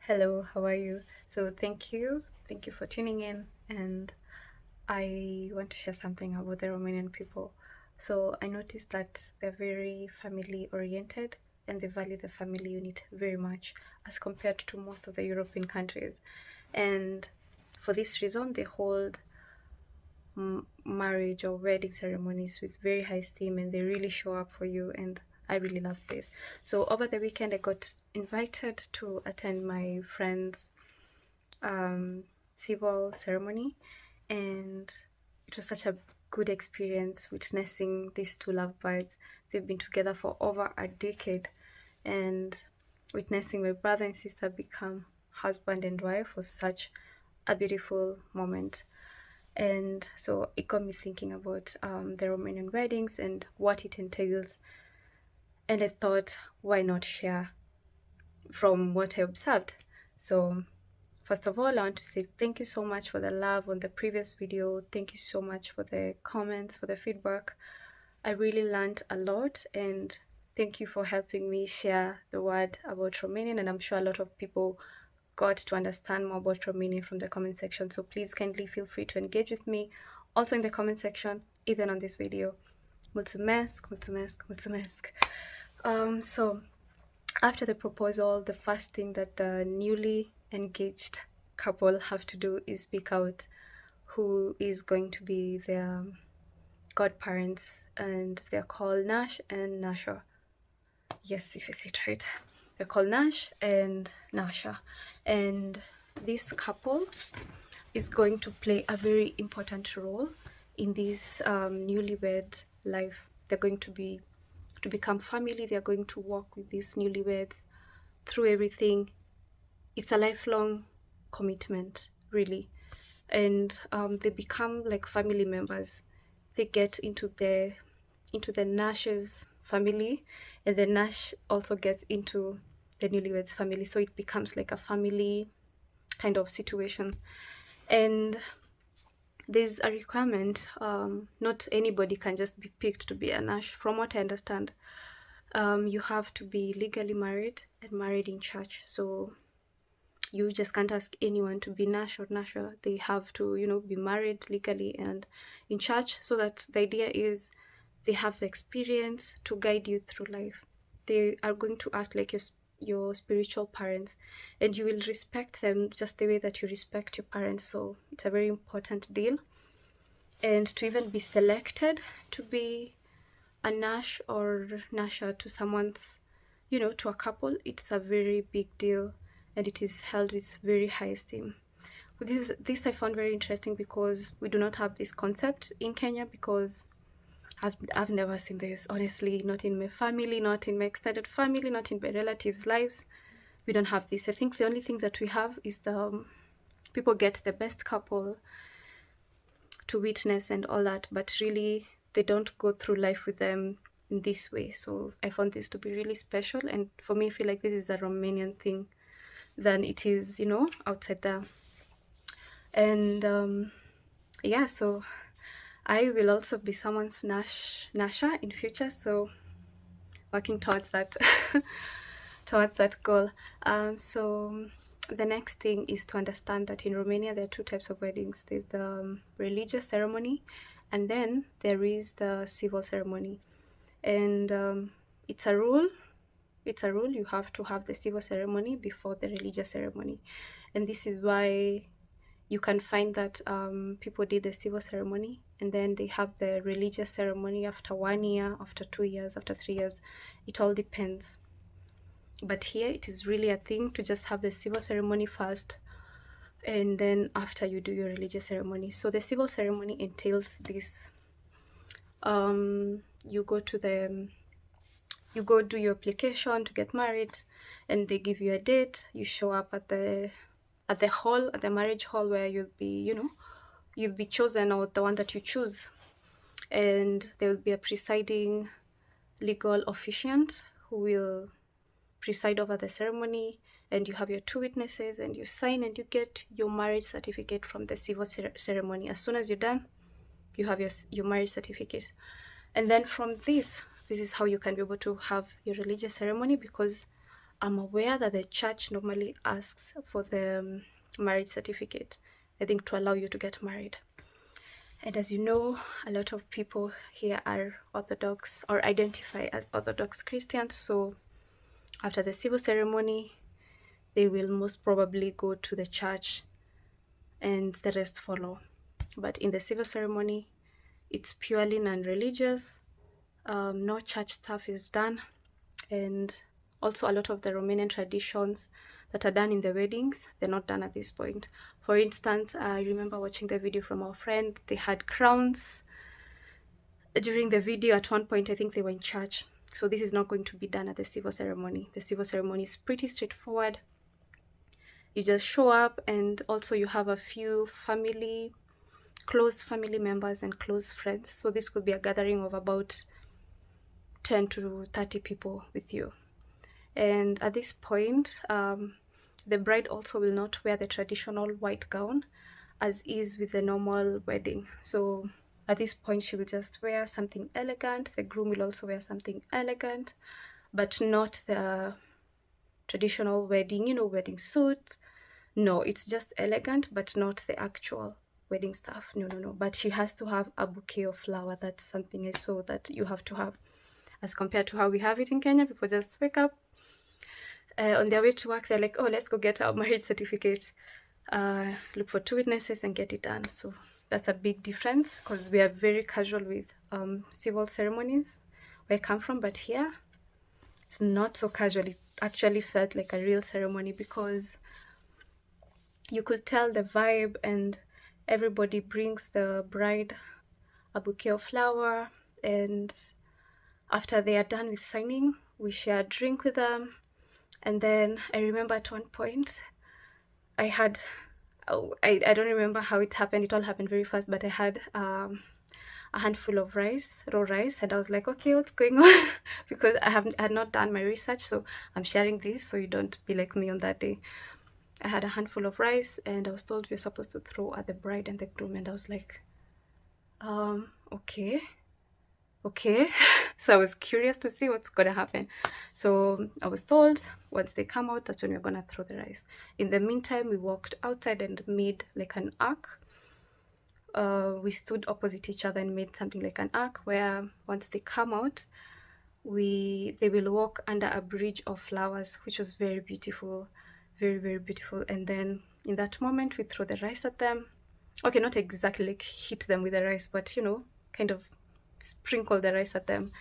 Hello, how are you? So thank you for tuning in, and I want to share something about the Romanian people. So I noticed that they're very family oriented and they value the family unit very much as compared to most of the European countries. And for this reason, they hold marriage or wedding ceremonies with very high esteem and they really show up for you, and I really love this. So over the weekend I got invited to attend my friend's civil ceremony, and it was such a good experience witnessing these two lovebirds. They've been together for over a decade, and witnessing my brother and sister become husband and wife was such a beautiful moment. And so it got me thinking about the Romanian weddings and what it entails. And I thought, why not share from what I observed? So first of all, I want to say thank you so much for the love on the previous video. Thank you so much for the comments, for the feedback. I really learned a lot, and thank you for helping me share the word about Romanian, and I'm sure a lot of people got to understand more about Romanian from the comment section. So please kindly feel free to engage with me also in the comment section, even on this video. Mulțumesc, mulțumesc, mulțumesc. So after the proposal, the first thing that the newly engaged couple have to do is pick out who is going to be their godparents, and they're called Nash and Nasher. Yes, if I say it right. They're called Nash and Nasher. And this couple is going to play a very important role in this newlywed life. They're going to become family. They're going to walk with these newlyweds through everything. It's a lifelong commitment, really. And they become like family members. They get into the Nash's family, and the Nash also gets into the newlyweds family. So it becomes like a family kind of situation. And there's a requirement. Not anybody can just be picked to be a Nash. From what I understand, you have to be legally married and married in church. So you just can't ask anyone to be Nash or Nasher. They have to, be married legally and in church, so that the idea is they have the experience to guide you through life. They are going to act like your spiritual parents, and you will respect them just the way that you respect your parents. So it's a very important deal. And to even be selected to be a Nash or Nasher to someone's, to a couple, it's a very big deal, and it is held with very high esteem. This I found very interesting because we do not have this concept in Kenya, because I've never seen this, honestly, not in my family, not in my extended family, not in my relatives' lives. We don't have this. I think the only thing that we have is the people get the best couple to witness and all that, but really they don't go through life with them in this way. So I found this to be really special, and for me, I feel like this is a Romanian thing than it is, outside there. And yeah, so I will also be someone's Nasha in future, so working towards that towards that goal. So the next thing is to understand that in Romania there are two types of weddings. There's the religious ceremony, and then there is the civil ceremony. And it's a rule. You have to have the civil ceremony before the religious ceremony, and this is why you can find that people did the civil ceremony and then they have the religious ceremony after 1 year, after 2 years, after 3 years. It all depends. But here it is really a thing to just have the civil ceremony first, and then after you do your religious ceremony. So the civil ceremony entails this. You go do your application to get married, and they give you a date. You show up at the hall, at the marriage hall, where you'll be chosen, or the one that you choose, and there will be a presiding legal officiant who will preside over the ceremony, and you have your two witnesses, and you sign, and you get your marriage certificate from the civil ceremony. As soon as you're done, you have your marriage certificate. And then from this is how you can be able to have your religious ceremony, because I'm aware that the church normally asks for the marriage certificate, I think, to allow you to get married. And as you know, a lot of people here are Orthodox or identify as Orthodox Christians. So after the civil ceremony, they will most probably go to the church and the rest follow. But in the civil ceremony, it's purely non-religious. No church stuff is done. And also a lot of the Romanian traditions that are done in the weddings, they're not done at this point. For instance, I remember watching the video from our friend. They had crowns. During the video, at one point, I think they were in church. So this is not going to be done at the civil ceremony. The civil ceremony is pretty straightforward. You just show up, and also you have a few close family members and close friends. So this could be a gathering of about 10 to 30 people with you. And at this point, the bride also will not wear the traditional white gown as is with the normal wedding. So at this point, she will just wear something elegant. The groom will also wear something elegant, but not the traditional wedding, wedding suit. No, it's just elegant, but not the actual wedding stuff. No. But she has to have a bouquet of flower. That's something I saw that you have to have, as compared to how we have it in Kenya. People just wake up on their way to work. They're like, oh, let's go get our marriage certificate, look for 2 witnesses and get it done. So that's a big difference, because we are very casual with civil ceremonies where I come from. But here, it's not so casual. It actually felt like a real ceremony, because you could tell the vibe, and everybody brings the bride a bouquet of flower. And after they are done with signing, we share a drink with them. And then I remember at one point, I don't remember how it happened. It all happened very fast, but I had a handful of raw rice, and I was like, okay, what's going on? Because I had not done my research, so I'm sharing this so you don't be like me on that day. I had a handful of rice, and I was told we're supposed to throw at the bride and the groom, and I was like, okay. So I was curious to see what's gonna happen. So I was told once they come out, that's when we're gonna throw the rice. In the meantime, we walked outside and made like an arc. We stood opposite each other and made something like an arc, where once they come out, they will walk under a bridge of flowers, which was very beautiful, very, very beautiful. And then in that moment, we throw the rice at them. Okay, not exactly like hit them with the rice, but kind of sprinkle the rice at them.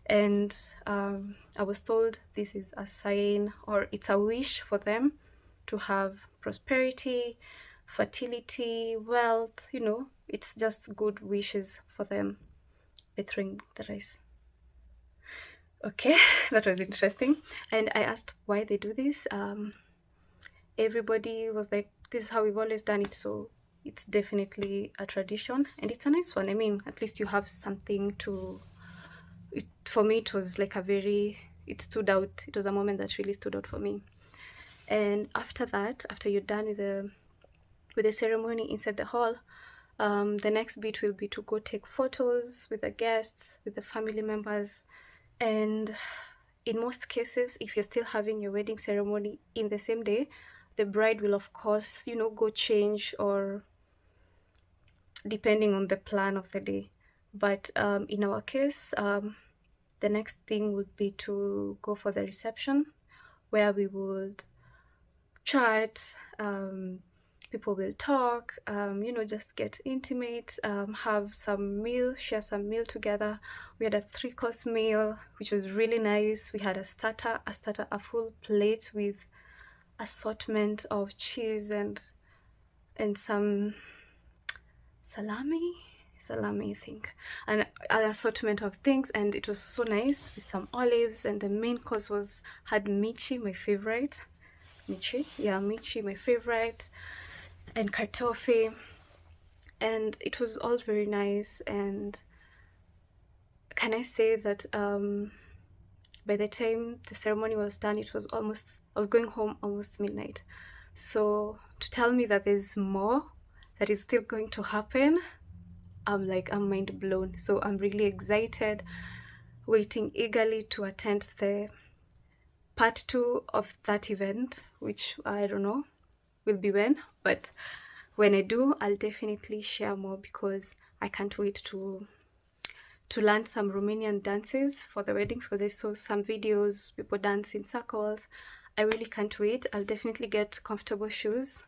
And I was told this is a sign, or it's a wish for them to have prosperity, fertility, wealth. It's just good wishes for them by throwing the rice. Okay, that was interesting. And I asked why they do this. Everybody was like, this is how we've always done it. So it's definitely a tradition, and it's a nice one. I mean, at least you have something to... For me, it was like it stood out. It was a moment that really stood out for me. And after that, after you're done with the ceremony inside the hall, the next bit will be to go take photos with the guests, with the family members. And in most cases, if you're still having your wedding ceremony in the same day, the bride will, of course, go change, or depending on the plan of the day. But in our case, the next thing would be to go for the reception, where we would chat, people will talk, just get intimate, have some meal, share some meal together. We had a 3-course meal, which was really nice. We had a starter, a full plate with assortment of cheese and some salami, I think, and an assortment of things. And it was so nice, with some olives. And the main course had michi, my favorite. Michi, my favorite, and kartoffel. And it was all very nice. And can I say that by the time the ceremony was done, I was going home almost midnight. So to tell me that there's more that is still going to happen, I'm mind blown. So I'm really excited, waiting eagerly to attend the part 2 of that event, which I don't know will be when, but when I do, I'll definitely share more, because I can't wait to learn some Romanian dances for the weddings, because I saw some videos, people dance in circles. I really can't wait. I'll definitely get comfortable shoes.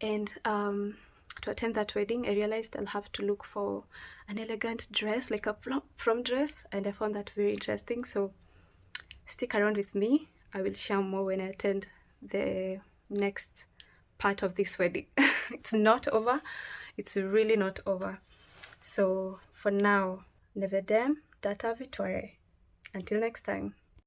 And to attend that wedding, I realized I'll have to look for an elegant dress, like a prom dress, and I found that very interesting. So stick around with me. I will share more when I attend the next part of this wedding. It's not over. It's really not over. So for now, ne vedem data viitoare. Until next time.